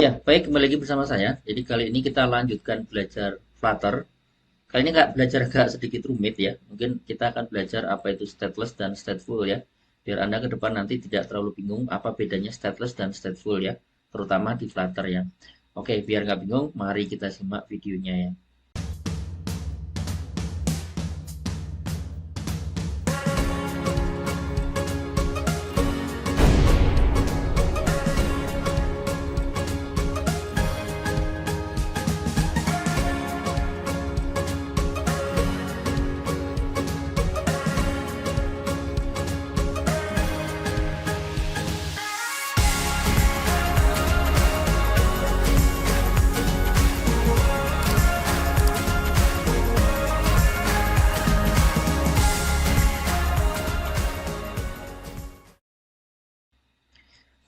Ya, baik, kembali lagi bersama saya. Jadi kali ini kita lanjutkan belajar Flutter. Kali ini nggak belajar agak sedikit rumit ya. Mungkin kita akan belajar apa itu stateless dan stateful ya. Biar Anda ke depan nanti tidak terlalu bingung apa bedanya stateless dan stateful ya. Terutama di Flutter ya. Oke, biar nggak bingung, mari kita simak videonya ya.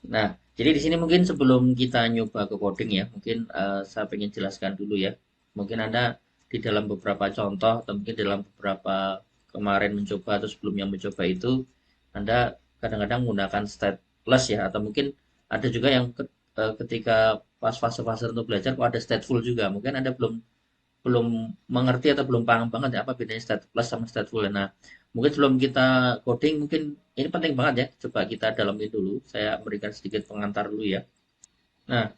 Nah, jadi di sini mungkin sebelum kita nyoba ke coding ya, mungkin saya pengen jelaskan dulu ya. Mungkin Anda di dalam beberapa contoh atau mungkin dalam beberapa kemarin mencoba atau sebelumnya mencoba itu, Anda kadang-kadang menggunakan stateless ya, atau mungkin ada juga yang ketika pas fase-fase untuk belajar kok ada stateful juga. Mungkin Anda belum belum mengerti atau belum paham banget ya apa bedanya stateless sama stateful. Nah, mungkin sebelum kita coding, mungkin ini penting banget ya. Coba kita dalamin dulu. Saya berikan sedikit pengantar dulu ya. Nah,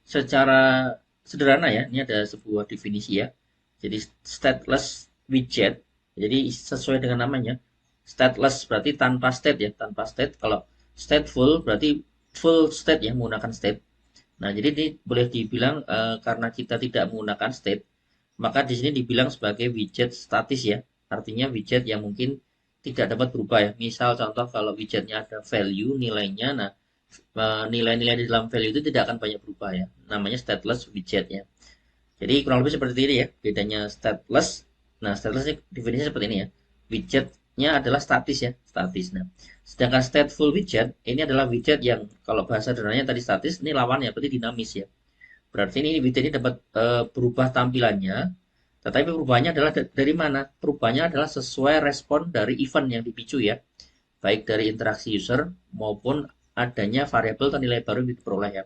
secara sederhana ya, ini ada sebuah definisi ya. Jadi stateless widget. Jadi sesuai dengan namanya, stateless berarti tanpa state ya, tanpa state. Kalau stateful berarti full state ya, menggunakan state. Nah, jadi ini boleh dibilang karena kita tidak menggunakan state, maka di sini dibilang sebagai widget statis ya. Artinya widget yang mungkin tidak dapat berubah ya. Misal contoh kalau widgetnya ada value nilainya, nah nilai-nilai di dalam value itu tidak akan banyak berubah ya. Namanya stateless widget ya. Jadi kurang lebih seperti ini ya. Bedanya stateless. Nah, stateless definisinya seperti ini ya. Widgetnya adalah statis ya, statis. Nah, sedangkan stateful widget ini adalah widget yang kalau bahasa sederhananya tadi statis, ini lawannya berarti dinamis ya. Berarti ini widget ini dapat berubah tampilannya, tetapi perubahannya adalah dari mana? Perubahannya adalah sesuai respon dari event yang dipicu ya, baik dari interaksi user maupun adanya variabel atau nilai baru yang diperoleh ya.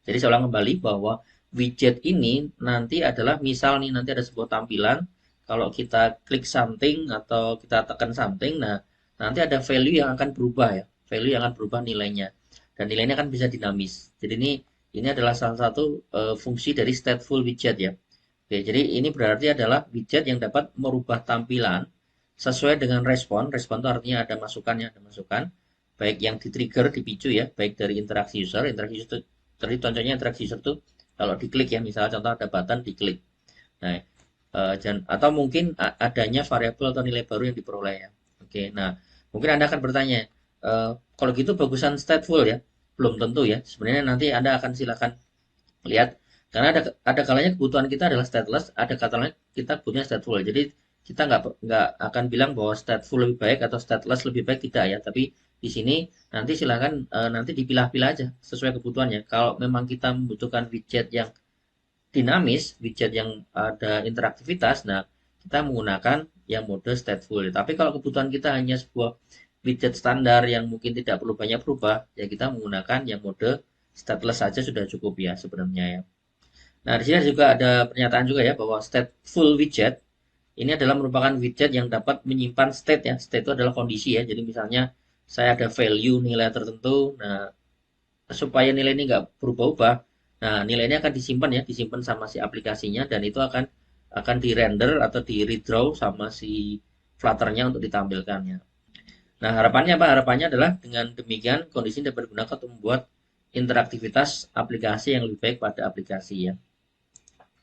Jadi saya ulang kembali bahwa widget ini nanti adalah misal nih nanti ada sebuah tampilan, kalau kita klik something atau kita tekan something, nah nanti ada value yang akan berubah ya, value yang akan berubah nilainya, dan nilainya kan bisa dinamis. Jadi ini adalah salah satu fungsi dari stateful widget ya. Oke, jadi ini berarti adalah widget yang dapat merubah tampilan sesuai dengan respon. Respon itu artinya ada masukannya, ada masukan. Baik yang di-trigger, dipicu ya, baik dari interaksi user. Interaksi user tadi contohnya interaksi user itu kalau diklik ya, misalnya contoh ada button diklik. Nah, atau mungkin adanya variabel atau nilai baru yang diperoleh ya. Oke, nah mungkin Anda akan bertanya, kalau gitu bagusan stateful ya? Belum tentu ya. Sebenarnya nanti Anda akan silakan lihat karena ada kalanya kebutuhan kita adalah stateless, ada kalanya kita butuhnya stateful. Jadi kita nggak akan bilang bahwa stateful lebih baik atau stateless lebih baik tidak ya. Tapi di sini nanti silakan nanti dipilah-pilah aja sesuai kebutuhannya. Kalau memang kita membutuhkan widget yang dinamis, widget yang ada interaktivitas, nah kita menggunakan yang mode stateful. Tapi kalau kebutuhan kita hanya sebuah widget standar yang mungkin tidak perlu banyak berubah, ya kita menggunakan yang mode stateless saja sudah cukup ya sebenarnya ya. Nah, di sini juga ada pernyataan juga ya bahwa stateful widget ini adalah merupakan widget yang dapat menyimpan state ya. State itu adalah kondisi ya. Jadi misalnya saya ada value nilai tertentu, nah supaya nilai ini nggak berubah-ubah, nah nilai ini akan disimpan ya, disimpan sama si aplikasinya dan itu akan di render atau di redraw sama si Flutternya untuk ditampilkannya. Nah, harapannya apa? Harapannya adalah dengan demikian kondisi dapat digunakan untuk membuat interaktivitas aplikasi yang lebih baik pada aplikasi ya.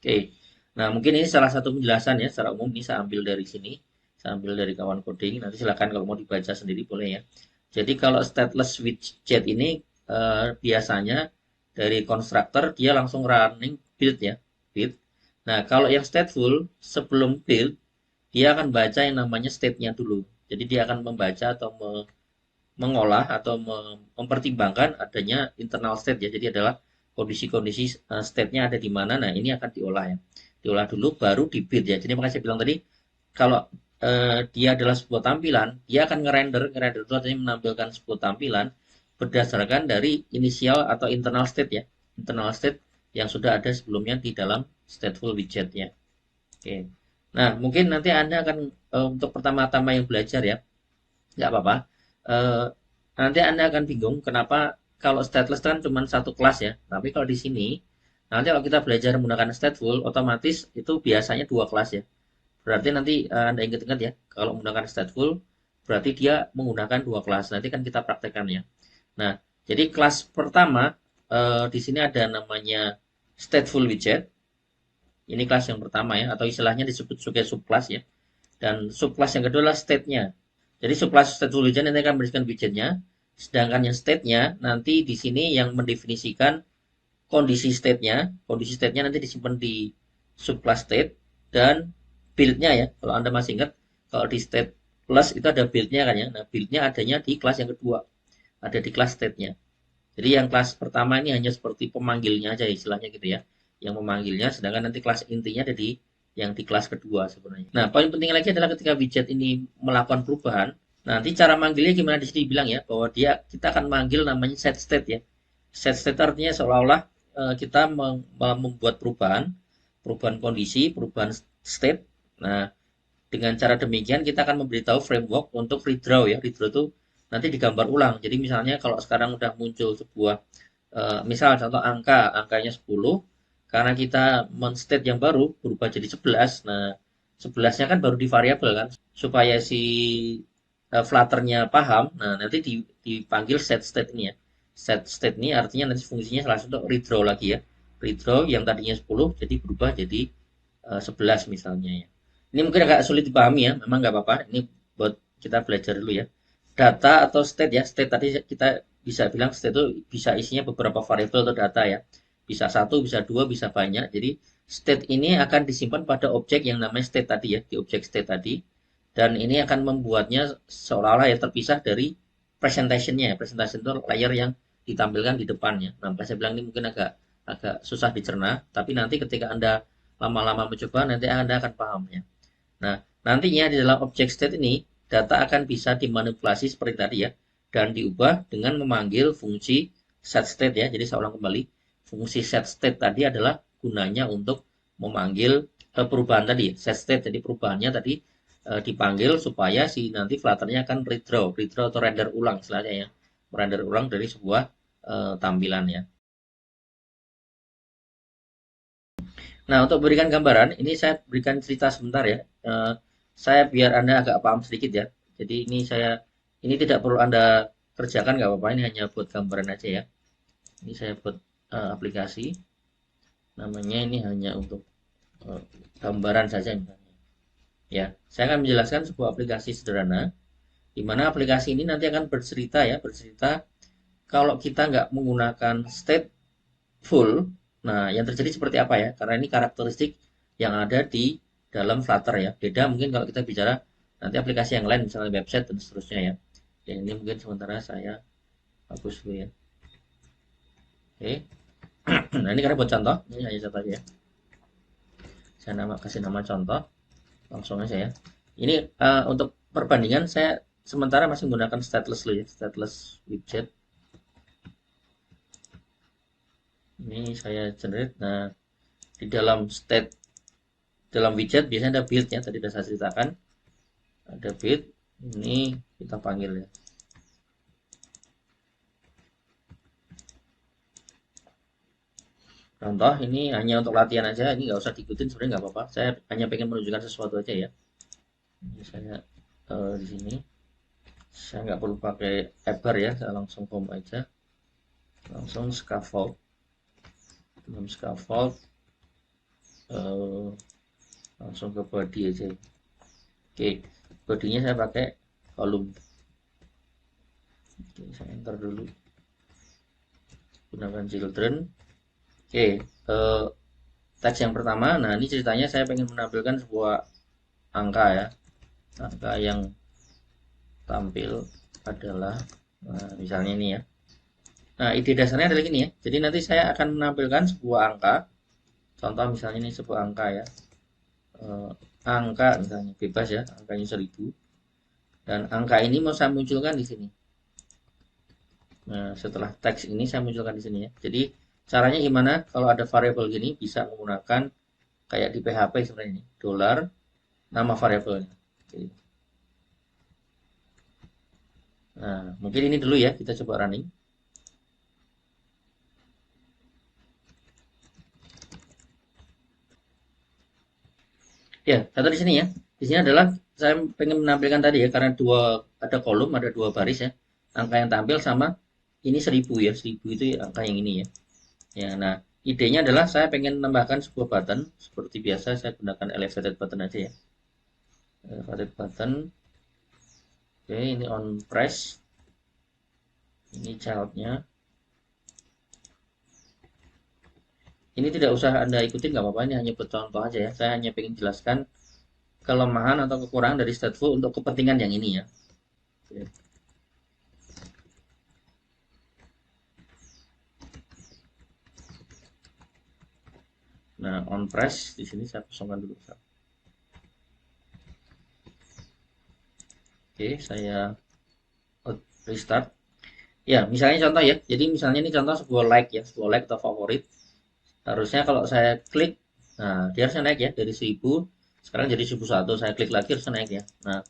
Oke. Nah, mungkin ini salah satu penjelasan ya secara umum, ini saya ambil dari sini. Saya ambil dari kawan coding. Nanti silakan kalau mau dibaca sendiri boleh ya. Jadi kalau stateless widget ini biasanya dari konstruktor dia langsung running build ya, build. Nah, kalau yang stateful sebelum build dia akan baca yang namanya state-nya dulu. Jadi dia akan membaca atau mengolah atau mempertimbangkan adanya internal state ya. Jadi adalah kondisi-kondisi state-nya ada di mana. Nah, ini akan diolah ya. Diolah dulu baru di build ya. Jadi makanya saya bilang tadi kalau dia adalah sebuah tampilan, dia akan ngerender itu artinya menampilkan sebuah tampilan berdasarkan dari inisial atau internal state ya. internal state yang sudah ada sebelumnya di dalam stateful widget ya. Oke. Nah, mungkin nanti Anda akan untuk pertama-tama yang belajar ya, nggak apa-apa. Eh, Nanti Anda akan bingung kenapa kalau stateless kan cuma satu kelas ya. Tapi kalau di sini, nanti kalau kita belajar menggunakan stateful, otomatis itu biasanya dua kelas ya. Berarti nanti Anda ingat-ingat ya, kalau menggunakan stateful, berarti dia menggunakan dua kelas. Nanti kan kita praktekkan ya. Nah, jadi kelas pertama, di sini ada namanya stateful widget. Ini kelas yang pertama ya, atau istilahnya disebut sebagai subclass ya. Dan subclass yang kedua adalah state-nya. Jadi subclass stateful widget nanti akan memberikan widgetnya, sedangkan yang state-nya nanti di sini yang mendefinisikan kondisi state-nya nanti disimpan di subclass state dan build-nya ya. Kalau Anda masih ingat, kalau di state plus itu ada build-nya kan ya. Nah, build-nya adanya di kelas yang kedua, ada di kelas state-nya. Jadi yang kelas pertama ini hanya seperti pemanggilnya aja istilahnya gitu ya. Yang memanggilnya, sedangkan nanti kelas intinya ada di yang di kelas kedua sebenarnya. Nah, poin penting lagi adalah ketika widget ini melakukan perubahan, nanti cara manggilnya gimana di sini bilang ya, bahwa kita akan manggil namanya set state ya. Set state artinya seolah-olah kita membuat perubahan kondisi, perubahan state. Nah, dengan cara demikian kita akan memberitahu framework untuk redraw ya. Redraw itu nanti digambar ulang. Jadi misalnya kalau sekarang udah muncul sebuah misal contoh angkanya 10, karena kita men-state yang baru berubah jadi 11. Nah, 11-nya kan baru di variabel kan supaya si Flutter-nya paham. Nah, nanti dipanggil set state ini ya. Set state ini artinya nanti fungsinya salah satu redraw lagi ya. Redraw yang tadinya 10 jadi berubah jadi 11 misalnya ya. Ini mungkin agak sulit dipahami ya, memang nggak apa-apa. Ini buat kita belajar dulu ya. Data atau state ya, state tadi kita bisa bilang state itu bisa isinya beberapa variabel atau data ya. Bisa satu, bisa dua, bisa banyak. Jadi state ini akan disimpan pada objek yang namanya state tadi ya, di objek state tadi. Dan ini akan membuatnya seolah-olah ya terpisah dari presentationnya. Presentation itu layer yang ditampilkan di depannya. Nah, saya bilang ini mungkin agak agak susah dicerna, tapi nanti ketika Anda lama-lama mencoba, nanti Anda akan paham ya. Nah, nantinya di dalam objek state ini, data akan bisa dimanipulasi seperti tadi ya, dan diubah dengan memanggil fungsi set state ya. Jadi saya ulang kembali, fungsi set state tadi adalah gunanya untuk memanggil perubahan tadi, set state. Jadi perubahannya tadi dipanggil supaya si nanti Flutter-nya akan redraw atau render ulang istilahnya ya, render ulang dari sebuah tampilan ya. Nah, untuk berikan gambaran, ini saya berikan cerita sebentar ya. Saya biar Anda agak paham sedikit ya. Jadi ini tidak perlu Anda kerjakan, nggak apa-apa. Ini hanya buat gambaran aja ya. Ini saya buat aplikasi. Namanya ini hanya untuk gambaran saja misalnya. Ya, saya akan menjelaskan sebuah aplikasi sederhana, di mana aplikasi ini nanti akan bercerita kalau kita nggak menggunakan stateful. Nah, yang terjadi seperti apa ya? Karena ini karakteristik yang ada di dalam Flutter ya. Beda mungkin kalau kita bicara nanti aplikasi yang lain, misalnya website dan seterusnya ya. Dan ini mungkin sementara saya hapus dulu ya. Oke. Nah, ini karena buat contoh, ini hanya contoh aja ya. Saya kasih nama contoh, langsung aja ya. Ini untuk perbandingan saya sementara masih menggunakan stateless dulu ya, stateless widget. Ini saya generate. Nah, di dalam widget biasanya ada build-nya, tadi sudah saya ceritakan. Ada build, ini kita panggil ya. Contoh, ini hanya untuk latihan aja, ini nggak usah diikutin sebenarnya nggak apa-apa. Saya hanya pengen menunjukkan sesuatu aja ya. Ini saya di sini, saya nggak perlu pakai bar ya, saya langsung home aja, langsung scaffold. Dalam scaffold langsung ke body aja. Oke, bodinya saya pakai column. Oke, saya enter dulu, gunakan children. Oke, teks yang pertama. Nah, ini ceritanya saya pengen menampilkan sebuah angka ya. Angka yang tampil adalah misalnya ini ya. Nah, ide dasarnya adalah gini ya. Jadi nanti saya akan menampilkan sebuah angka. Contoh misalnya ini sebuah angka ya. Angka misalnya bebas ya, angkanya 1000. Dan angka ini mau saya munculkan di sini. Nah, setelah teks ini saya munculkan di sini ya. Jadi Caranya gimana? Kalau ada variabel gini bisa menggunakan kayak di PHP sebenarnya ini, dolar nama variabelnya. Oke. Nah, mungkin ini dulu ya, kita coba running. Ya, kata di sini ya. Di sini adalah saya pengen menampilkan tadi ya, karena ada kolom, ada dua baris ya. Angka yang tampil sama ini 1000 ya, 1000 itu angka yang ini ya. Ya, nah idenya adalah saya pengen menambahkan sebuah button seperti biasa saya gunakan elevated button aja ya. Elevated button. Oke, ini on press. Ini childnya. Ini tidak usah Anda ikutin nggak apa-apa, ini hanya buat contoh aja ya. Saya hanya pengen jelaskan kelemahan atau kekurangan dari stateful untuk kepentingan yang ini ya. Oke. Nah, on press di sini saya kosongkan dulu. Oke, saya restart. Ya, misalnya contoh ya. Jadi misalnya ini contoh sebuah like ya, sebuah like atau favorit. Harusnya kalau saya klik, nah dia harusnya naik ya dari 1000 sekarang jadi 1001. Saya klik lagi harusnya naik ya. Nah,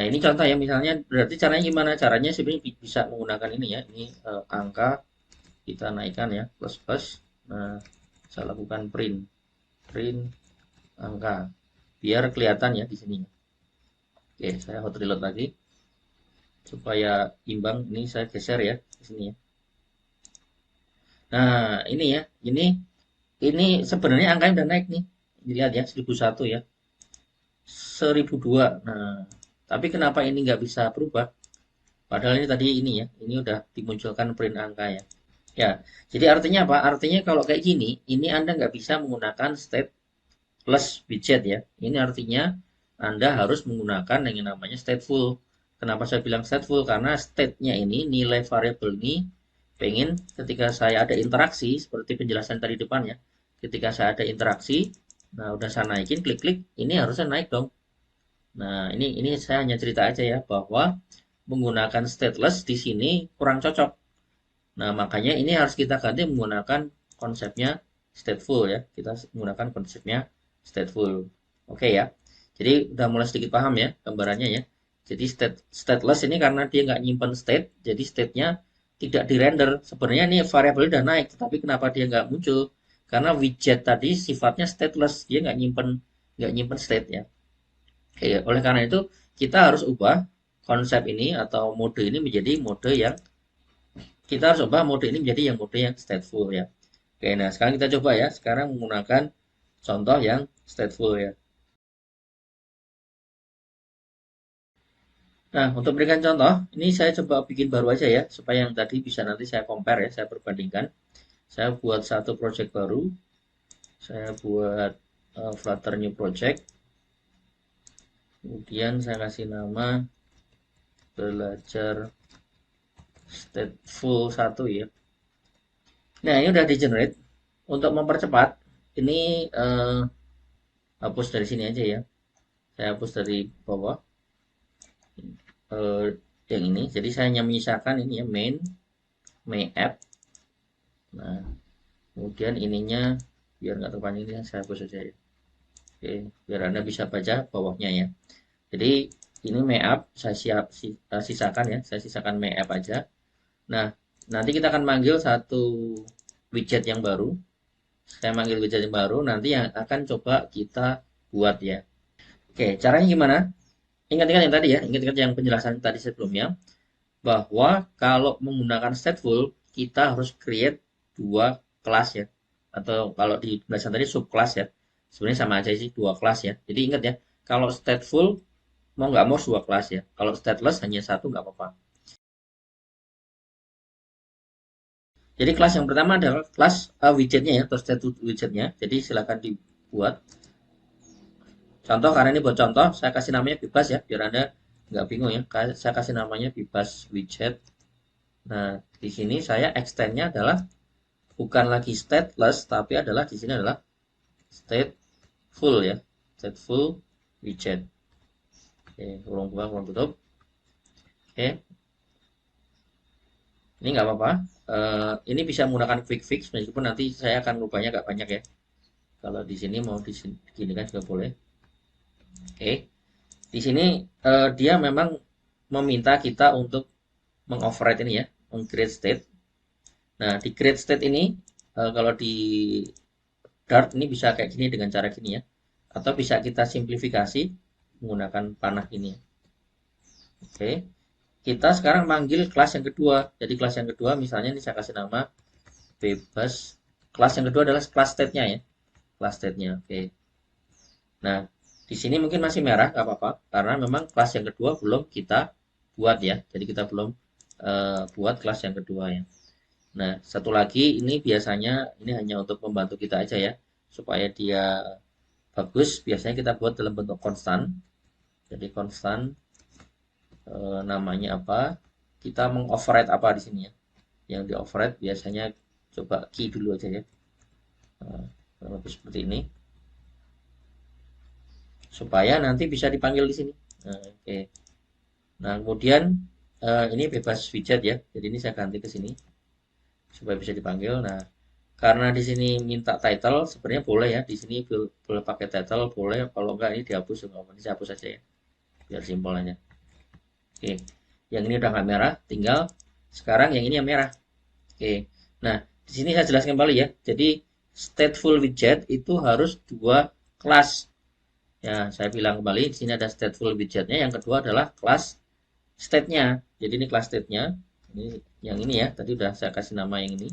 ini contoh ya, misalnya berarti caranya gimana? Caranya sebenarnya bisa menggunakan ini ya. Ini angka kita naikkan ya, plus plus. Nah, saya lakukan print, print angka, biar kelihatan ya di sini. Oke, saya hot reload lagi supaya imbang. Ini saya geser ya di sini ya. Nah, ini ya, ini sebenarnya angkanya udah naik nih. Dilihat ya, 1001 ya, 1002. Nah, tapi kenapa ini nggak bisa berubah? Padahal ini tadi ini ya, ini udah dimunculkan print angka ya. Ya, jadi artinya apa? Artinya kalau kayak gini, ini Anda nggak bisa menggunakan stateless widget ya. Ini artinya Anda harus menggunakan yang namanya stateful. Kenapa saya bilang stateful? Karena state-nya ini, nilai variabel ini, pengen ketika saya ada interaksi, seperti penjelasan tadi depan ya, ketika saya ada interaksi, nah udah saya naikin, klik-klik, ini harusnya naik dong. Nah, ini saya hanya cerita aja ya, bahwa menggunakan stateless di sini kurang cocok. Nah, makanya ini harus kita ganti menggunakan konsepnya stateful ya. Kita menggunakan konsepnya stateful. Oke ya. Jadi udah mulai sedikit paham ya gambarannya ya. Jadi stateless ini karena dia nggak nyimpen state, jadi state-nya tidak di-render. Sebenarnya ini variabel udah naik, tapi kenapa dia nggak muncul? Karena widget tadi sifatnya stateless, dia nggak nyimpen state ya. Oke, oleh karena itu kita harus ubah konsep ini atau mode ini menjadi mode yang kita harus ubah mode ini menjadi mode yang stateful ya. Oke, nah sekarang kita coba ya. Sekarang menggunakan contoh yang stateful ya. Nah, untuk berikan contoh, ini saya coba bikin baru aja ya, supaya yang tadi bisa nanti saya compare ya, saya perbandingkan. Saya buat satu project baru, saya buat Flutter new project, kemudian saya kasih nama belajar stateful 1 ya. Nah, ini udah di generate. Untuk mempercepat, ini hapus dari sini aja ya. Saya hapus dari bawah. eh, yang ini. Jadi saya hanya menyisakan ini ya main app. Nah, kemudian ininya biar nggak terpanjang ini saya hapus saja ya. Oke, biar Anda bisa baca bawahnya ya. Jadi ini main app saya sisakan ya, saya sisakan main app aja. Nah, nanti kita akan manggil satu widget yang baru. Saya manggil widget yang baru, nanti yang akan coba kita buat ya. Oke, caranya gimana? Ingat-ingat yang tadi ya, ingat-ingat yang penjelasan tadi sebelumnya, bahwa kalau menggunakan stateful kita harus create dua kelas ya, atau kalau di penjelasan tadi subclass ya, sebenarnya sama aja sih, dua kelas ya. Jadi ingat ya, kalau stateful mau nggak mau dua kelas ya, kalau stateless hanya satu nggak apa-apa. Jadi kelas yang pertama adalah kelas widgetnya ya, atau state widgetnya. Jadi silakan dibuat contoh, karena ini buat contoh saya kasih namanya bebas ya, biar Anda nggak bingung ya. Saya kasih namanya bebas widget. Nah, di sini saya extendnya adalah bukan lagi stateless, tapi adalah di sini adalah stateful ya, stateful widget. Oke, kurung buka, kurung tutup. Oke, ini nggak apa-apa. Ini bisa menggunakan quick fix meskipun nanti saya akan rubahnya agak banyak ya. Kalau di sini mau di sini kan juga boleh. Oke. Di sini dia memang meminta kita untuk mengoverride ini ya, meng-create state. Nah, di create state ini kalau di Dart ini bisa kayak gini dengan cara gini ya. Atau bisa kita simplifikasi menggunakan panah ini. Oke. Kita sekarang manggil kelas yang kedua. Jadi kelas yang kedua misalnya ini saya kasih nama bebas. Kelas yang kedua adalah kelas state-nya ya. Kelas state-nya. Oke. Nah, di sini mungkin masih merah, nggak apa-apa. Karena memang kelas yang kedua belum kita buat ya. Jadi kita belum buat kelas yang kedua ya. Nah, satu lagi ini biasanya ini hanya untuk membantu kita aja ya. Supaya dia bagus, biasanya kita buat dalam bentuk konstan. Jadi konstan namanya apa? Kita mengoverride apa di sini ya? Yang di override biasanya coba key dulu aja ya. Lebih seperti ini. Supaya nanti bisa dipanggil di sini. Nah, oke. Nah, kemudian ini bebas widget ya. Jadi ini saya ganti ke sini supaya bisa dipanggil. Nah, karena di sini minta title, sebenarnya boleh ya. Di sini boleh pakai title, boleh. Kalau enggak ini dihapus, ini saya hapus aja ya. Biar simpel aja. Oke, yang ini udah nggak merah, tinggal sekarang yang ini yang merah. Oke, nah di sini saya jelaskan kembali ya. Jadi stateful widget itu harus dua kelas. Ya, saya bilang kembali di sini ada stateful widgetnya. Yang kedua adalah kelas state-nya. Jadi ini kelas state-nya. Ini yang ini ya. Tadi udah saya kasih nama yang ini.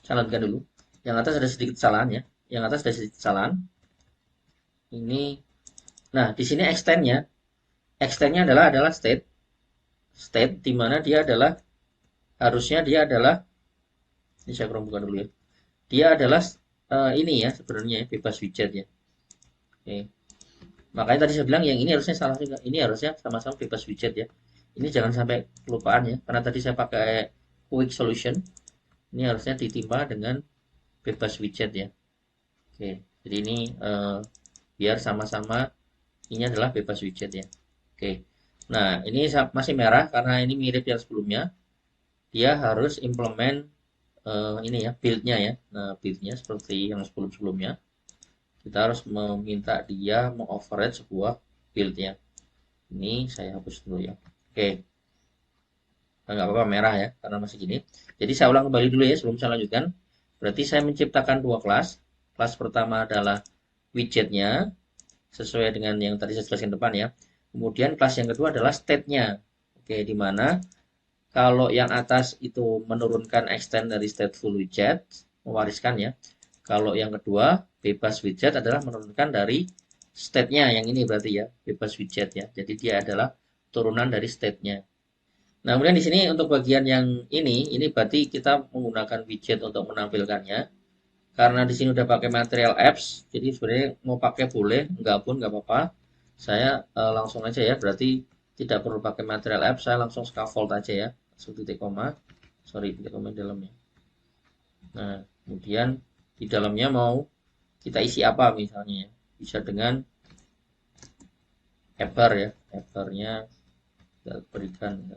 Saya lanjutkan dulu. Yang atas ada sedikit kesalahan ya. Yang atas ada sedikit kesalahan. Ini, nah di sini extend-nya. Extend-nya adalah state. State di mana dia adalah harusnya dia adalah ini saya kurang buka dulu ya. Dia adalah ini ya sebenarnya ya, bebas widget ya. Oke. Makanya tadi saya bilang yang ini harusnya salah juga. Ini harusnya sama-sama bebas widget ya. Ini jangan sampai kelupaan ya, karena tadi saya pakai quick solution. Ini harusnya ditimpa dengan bebas widget ya. Oke. Jadi ini biar sama-sama ini adalah bebas widget ya. Oke. Nah, ini masih merah karena ini mirip yang sebelumnya. Dia harus implement ini ya build-nya ya. Nah, build-nya seperti yang sebelum-sebelumnya. Kita harus meminta dia mengoverride sebuah build ya. Ini saya hapus dulu ya. Oke. Nah, nggak apa-apa merah ya karena masih gini. Jadi saya ulang kembali dulu ya sebelum saya lanjutkan. Berarti saya menciptakan dua kelas. Kelas pertama adalah widgetnya sesuai dengan yang tadi saya jelaskan depan ya. Kemudian kelas yang kedua adalah state-nya. Oke, di mana kalau yang atas itu menurunkan extend dari stateful widget, mewariskan ya. Kalau yang kedua, bebas widget adalah menurunkan dari state-nya. Yang ini berarti ya, bebas widget ya. Jadi dia adalah turunan dari state-nya. Nah, kemudian di sini untuk bagian yang ini berarti kita menggunakan widget untuk menampilkannya. Karena di sini udah pakai material apps, jadi sebenarnya mau pakai boleh, enggak pun enggak apa-apa. Saya langsung aja ya, berarti tidak perlu pakai material apps, saya langsung scaffold aja ya, langsung titik koma, sorry titik koma di dalamnya. Nah, kemudian di dalamnya mau kita isi apa misalnya, ya. Bisa dengan header ya, headernya kita berikan.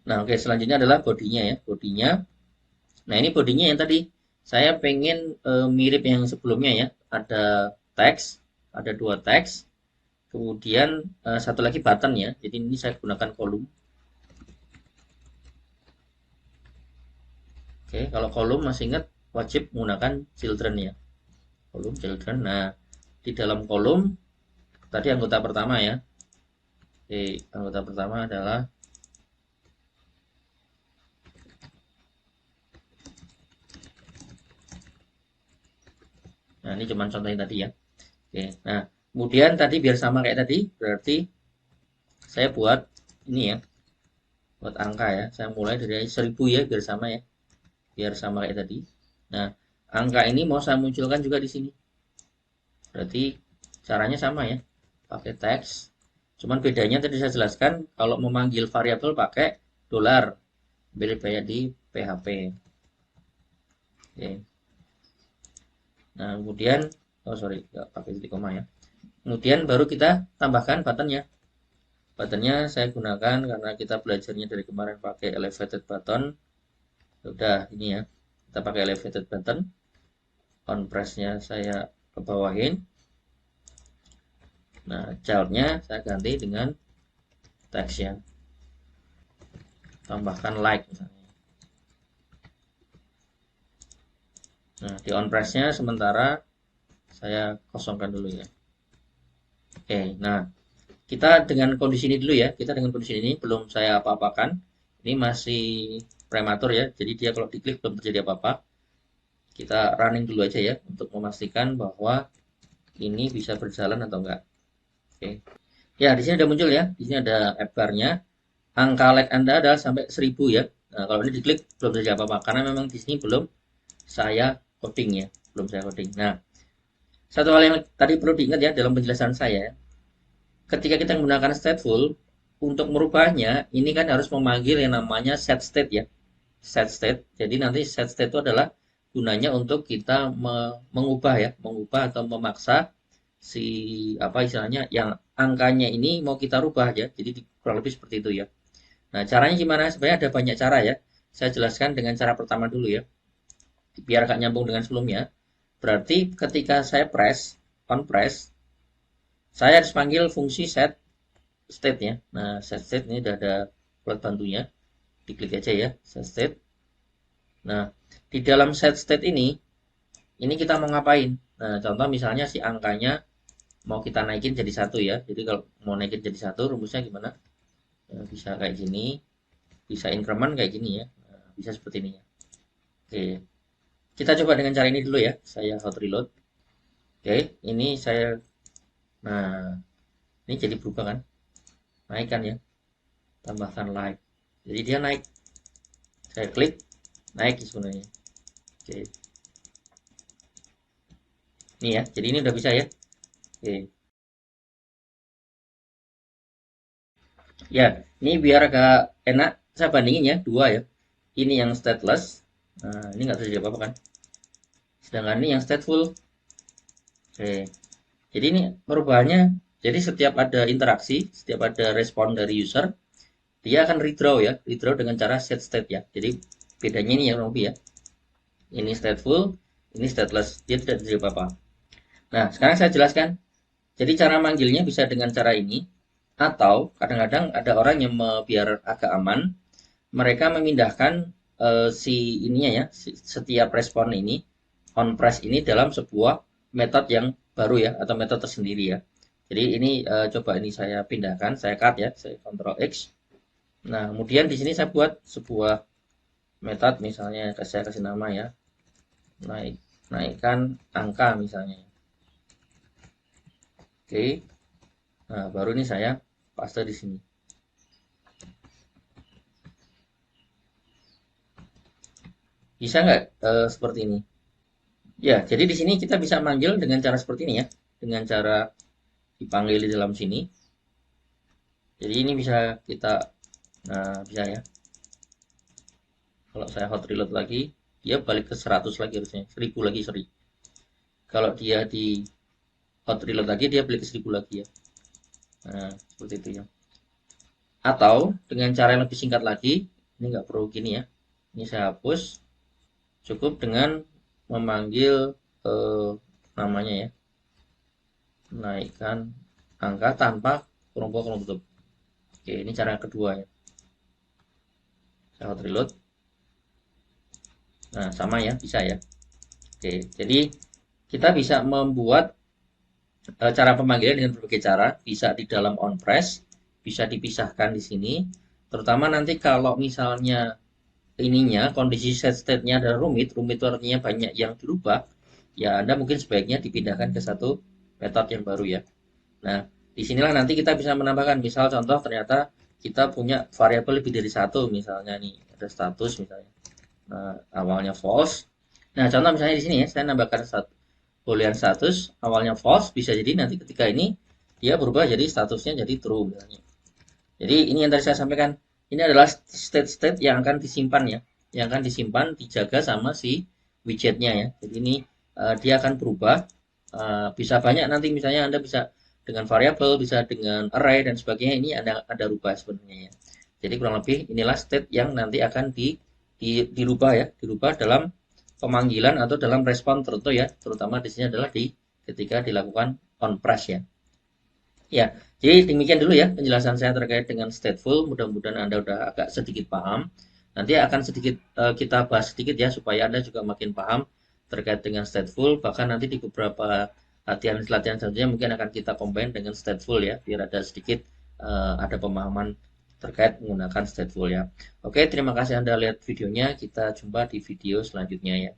Nah, oke, selanjutnya adalah bodinya ya, bodinya. Nah, ini bodinya yang tadi saya pengen mirip yang sebelumnya ya. Ada teks, ada dua teks, kemudian satu lagi button ya. Jadi ini saya gunakan kolom. Oke, kalau kolom masih ingat wajib menggunakan children ya. Kolom children. Nah, di dalam kolom tadi anggota pertama ya. Oke, anggota pertama adalah nah, ini cuma contohnya tadi ya. Oke, nah, kemudian tadi biar sama kayak tadi, berarti saya buat ini ya, buat angka ya. Saya mulai dari 1000 ya, biar sama ya. Biar sama kayak tadi. Nah, angka ini mau saya munculkan juga di sini. Berarti caranya sama ya. Pakai teks, Cuman bedanya tadi saya jelaskan kalau memanggil variabel pakai dolar, ambil bayar di PHP. Oke. Nah, kemudian oh sorry, nggak pakai titik koma ya. Kemudian baru kita tambahkan buttonnya. Buttonnya saya gunakan karena kita belajarnya dari kemarin pakai elevated button. Udah ini ya, kita pakai elevated button. On press-nya saya ke bawahin. Nah, childnya saya ganti dengan teks ya. Tambahkan like misalnya. Nah, di on press-nya sementara saya kosongkan dulu ya. Oke, nah kita dengan kondisi ini dulu ya. Kita dengan kondisi ini belum saya apa-apakan. Ini masih prematur ya. Jadi dia kalau diklik belum terjadi apa-apa. Kita running dulu aja ya untuk memastikan bahwa ini bisa berjalan atau enggak. Oke. Ya, di sini ada muncul ya. Di sini ada app bar-nya. Angka like Anda adalah sampai 1000 ya. Nah, kalau ini diklik belum terjadi apa-apa karena memang di sini belum saya coding ya. Belum saya coding. Nah, satu hal yang tadi perlu diingat ya dalam penjelasan saya, ketika kita menggunakan stateful, untuk merubahnya, ini kan harus memanggil yang namanya set state ya. Set state. Jadi nanti set state itu adalah gunanya untuk kita mengubah ya, mengubah atau memaksa si apa istilahnya yang angkanya ini mau kita rubah ya. Jadi kurang lebih seperti itu ya. Nah, caranya gimana? Sebenarnya ada banyak cara ya. Saya jelaskan dengan cara pertama dulu ya. Biar gak nyambung dengan sebelumnya. Berarti ketika saya press, on press, saya harus panggil fungsi set state ya. Nah, set state ini udah ada alat bantunya. Diklik aja ya, set state. Nah, di dalam set state ini kita mau ngapain? Nah, contoh misalnya si angkanya mau kita naikin jadi satu ya. Jadi kalau mau naikin jadi satu, rumusnya gimana? Ya, bisa kayak gini, bisa increment kayak gini ya. Nah, bisa seperti ini ya. Oke, kita coba dengan cara ini dulu ya. Saya hot reload. Oke, ini saya, nah ini jadi berubah kan? Naikkan ya, tambahkan like. Jadi dia naik. Saya klik, naik sebenarnya. Oke, ini ya. Jadi ini udah bisa ya. Oke, ya. Ini biar agak enak, saya bandingin ya, dua ya. Ini yang stateless. Nah, ini nggak terjadi apa-apa kan? Sedangkan ini yang stateful. Oke, jadi ini perubahannya. Jadi setiap ada interaksi, setiap ada respon dari user, dia akan redraw ya, redraw dengan cara set state ya. Jadi bedanya ini yang lebih ya. Ini stateful, ini stateless. Dia tidak terjadi apa-apa. Nah, sekarang saya jelaskan. Jadi cara manggilnya bisa dengan cara ini, atau kadang-kadang ada orang yang biar agak aman, mereka memindahkan si ininya ya, setiap respon ini, on press ini dalam sebuah metode yang baru ya, atau metode tersendiri ya. Jadi ini coba ini saya pindahkan, saya cut ya, saya Ctrl X. Nah, kemudian di sini saya buat sebuah metode, misalnya saya kasih nama ya, naikkan angka misalnya. Oke, nah baru ini saya paste di sini. Bisa nggak seperti ini? Ya, jadi di sini kita bisa manggil dengan cara seperti ini ya, dengan cara dipanggil di dalam sini. Jadi ini bisa kita, nah bisa ya. Kalau saya hot reload lagi, dia balik ke 100 lagi harusnya, 1000 lagi sorry. Kalau dia di hot reload lagi, dia balik ke 1000 lagi ya. Nah, seperti itu ya. Atau dengan cara yang lebih singkat lagi, ini nggak perlu gini ya. Ini saya hapus, cukup dengan memanggil namanya ya, naikkan angka tanpa kurung tutup. Oke, ini cara kedua ya. Saya hot reload. Nah, sama ya, bisa ya. Oke, jadi kita bisa membuat cara pemanggilan dengan berbagai cara. Bisa di dalam on press, bisa dipisahkan di sini. Terutama nanti kalau misalnya ininya kondisi set state-nya adalah rumit, rumit itu artinya banyak yang dirubah, ya Anda mungkin sebaiknya dipindahkan ke satu metode yang baru ya. Nah, disinilah nanti kita bisa menambahkan, misal contoh ternyata kita punya variabel lebih dari satu, misalnya nih ada status misalnya. Nah, awalnya false. Nah, contoh misalnya di sini ya, saya nambahkan boolean status awalnya false, bisa jadi nanti ketika ini dia berubah jadi statusnya jadi true misalnya. Jadi ini yang tadi saya sampaikan, ini adalah state-state yang akan disimpan ya, yang akan disimpan, dijaga sama si widgetnya ya. Jadi ini dia akan berubah, bisa banyak nanti misalnya Anda bisa dengan variabel, bisa dengan array dan sebagainya. Ini ada rubah sebenarnya ya. Jadi kurang lebih inilah state yang nanti akan dirubah ya, dirubah dalam pemanggilan atau dalam respon tertentu ya, terutama di sini adalah ketika dilakukan on press ya. Ya, jadi demikian dulu ya penjelasan saya terkait dengan stateful. Mudah-mudahan Anda udah agak sedikit paham. Nanti akan sedikit kita bahas sedikit ya supaya Anda juga makin paham terkait dengan stateful. Bahkan nanti di beberapa latihan selanjutnya mungkin akan kita combine dengan stateful ya, biar ada sedikit ada pemahaman terkait menggunakan stateful ya. Oke, terima kasih Anda lihat videonya. Kita jumpa di video selanjutnya ya.